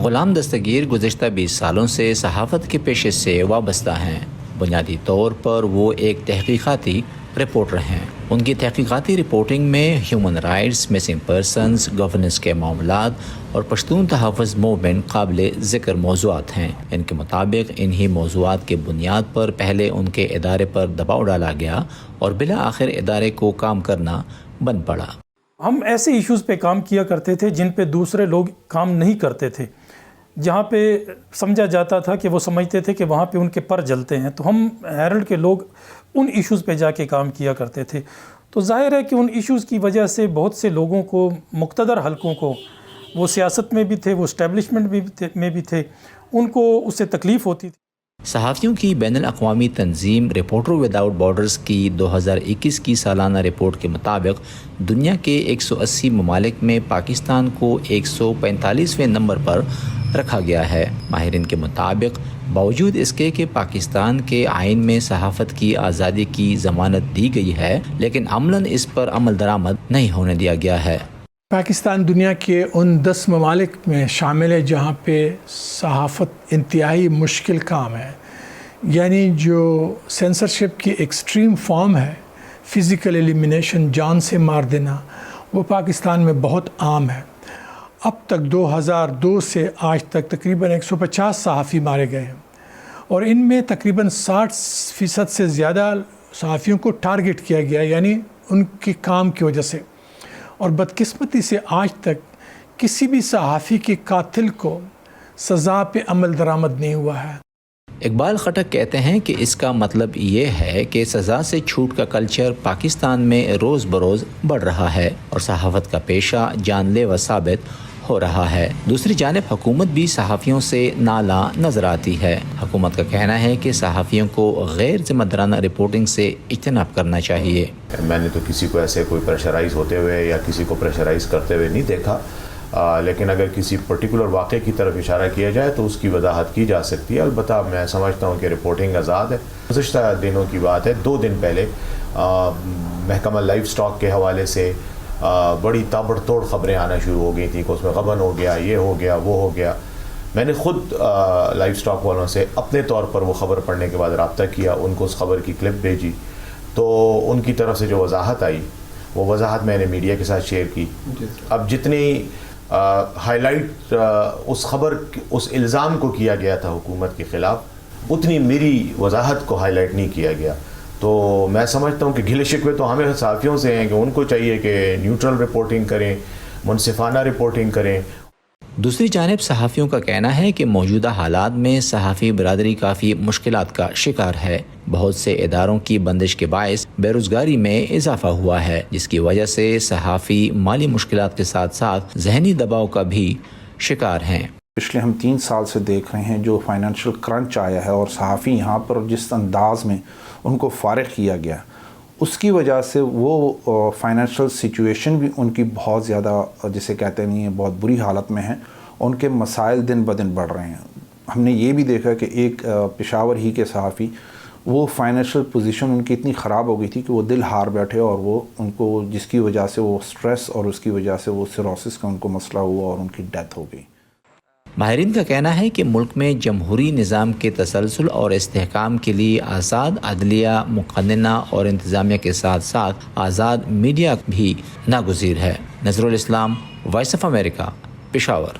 غلام دستگیر گزشتہ 20 سالوں سے صحافت کے پیشے سے وابستہ ہیں۔ بنیادی طور پر وہ ایک تحقیقاتی رپورٹر ہیں۔ ان کی تحقیقاتی رپورٹنگ میں human rights, missing persons, governance کے معاملات اور پشتون تحفظ موومنٹ قابل ذکر موضوعات ہیں۔ ان کے مطابق انہی موضوعات کی بنیاد پر پہلے ان کے ادارے پر دباؤ ڈالا گیا اور بالآخر ادارے کو کام کرنا بند پڑا۔ ہم ایسے ایشوز پہ کام کیا کرتے تھے جن پہ دوسرے لوگ کام نہیں کرتے تھے، جہاں پہ سمجھا جاتا تھا کہ وہ سمجھتے تھے کہ وہاں پہ ان کے پر جلتے ہیں، تو ہم ہیرلڈ کے لوگ ان ایشوز پہ جا کے کام کیا کرتے تھے۔ تو ظاہر ہے کہ ان ایشوز کی وجہ سے بہت سے لوگوں کو، مقتدر حلقوں کو، وہ سیاست میں بھی تھے، وہ اسٹیبلشمنٹ میں بھی تھے، ان کو اس سے تکلیف ہوتی تھی۔ صحافیوں کی بین الاقوامی تنظیم رپورٹر وداؤٹ بارڈرز کی 2021 کی سالانہ رپورٹ کے مطابق دنیا کے 180 ممالک میں پاکستان کو 145ویں نمبر پر رکھا گیا ہے۔ ماہرین کے مطابق باوجود اس کے کہ پاکستان کے آئین میں صحافت کی آزادی کی ضمانت دی گئی ہے، لیکن عملاً اس پر عمل درآمد نہیں ہونے دیا گیا ہے۔ پاکستان دنیا کے ان 10 ممالک میں شامل ہے جہاں پہ صحافت انتہائی مشکل کام ہے، یعنی جو سینسرشپ کی ایکسٹریم فارم ہے، فزیکل ایلیمینیشن، جان سے مار دینا، وہ پاکستان میں بہت عام ہے۔ اب تک 2002 سے آج تک تقریباً 150 صحافی مارے گئے ہیں، اور ان میں تقریباً 60% سے زیادہ صحافیوں کو ٹارگٹ کیا گیا، یعنی ان کے کام کی وجہ سے۔ اور بدقسمتی سے آج تک کسی بھی صحافی کے قاتل کو سزا پہ عمل درآمد نہیں ہوا ہے۔ اقبال خٹک کہتے ہیں کہ اس کا مطلب یہ ہے کہ سزا سے چھوٹ کا کلچر پاکستان میں روز بروز بڑھ رہا ہے اور صحافت کا پیشہ جان لیوا ثابت ہو رہا ہے۔ دوسری جانب حکومت بھی صحافیوں سے نالاں نظر آتی ہے۔ حکومت کا کہنا ہے کہ صحافیوں کو غیر ذمہ دارانہ رپورٹنگ سے اجتناب کرنا چاہیے۔ میں نے تو کسی کو ایسے کوئی پریشرائز ہوتے ہوئے یا کسی کو پریشرائز کرتے ہوئے نہیں دیکھا، لیکن اگر کسی پرٹیکولر واقعے کی طرف اشارہ کیا جائے تو اس کی وضاحت کی جا سکتی ہے۔ البتہ میں سمجھتا ہوں کہ رپورٹنگ آزاد ہے۔ گزشتہ دنوں کی بات ہے، 2 دن پہلے محکمہ لائف سٹاک کے حوالے سے بڑی تابڑ توڑ خبریں آنا شروع ہو گئی تھیں کہ اس میں غبن ہو گیا، یہ ہو گیا، وہ ہو گیا۔ میں نے خود لائف سٹاک والوں سے اپنے طور پر وہ خبر پڑھنے کے بعد رابطہ کیا، ان کو اس خبر کی کلپ بھیجی، تو ان کی طرف سے جو وضاحت آئی وہ وضاحت میں نے میڈیا کے ساتھ شیئر کی۔ اب جتنی ہائی لائٹ اس خبر، اس الزام کو کیا گیا تھا حکومت کے خلاف، اتنی میری وضاحت کو ہائی لائٹ نہیں کیا گیا۔ تو میں سمجھتا ہوں کہ گھلے شکوے تو ہمیں صحافیوں سے ہیں کہ ان کو چاہیے کہ نیوٹرل رپورٹنگ کریں، منصفانہ رپورٹنگ کریں۔ دوسری جانب صحافیوں کا کہنا ہے کہ موجودہ حالات میں صحافی برادری کافی مشکلات کا شکار ہے۔ بہت سے اداروں کی بندش کے باعث بے روزگاری میں اضافہ ہوا ہے، جس کی وجہ سے صحافی مالی مشکلات کے ساتھ ساتھ ذہنی دباؤ کا بھی شکار ہیں۔ پچھلے ہم 3 سال سے دیکھ رہے ہیں جو فائنینشیل کرنچ آیا ہے، اور صحافی یہاں پر جس انداز میں ان کو فارغ کیا گیا، اس کی وجہ سے وہ فائنینشیل سچویشن بھی ان کی بہت زیادہ، جسے کہتے نہیں ہیں، بہت بری حالت میں ہیں، ان کے مسائل دن بدن بڑھ رہے ہیں۔ ہم نے یہ بھی دیکھا کہ ایک پشاور ہی کے صحافی، وہ فائنینشیل پوزیشن ان کی اتنی خراب ہو گئی تھی کہ وہ دل ہار بیٹھے، اور وہ ان کو جس کی وجہ سے وہ سٹریس اور اس کی وجہ سے وہ سیروسس کا ان کو مسئلہ ہوا اور ان کی ڈیتھ ہو گئی۔ ماہرین کا کہنا ہے کہ ملک میں جمہوری نظام کے تسلسل اور استحکام کے لیے آزاد عدلیہ، مقننہ اور انتظامیہ کے ساتھ ساتھ آزاد میڈیا بھی ناگزیر ہے۔ نظر الاسلام، وائس آف امریکہ، پشاور۔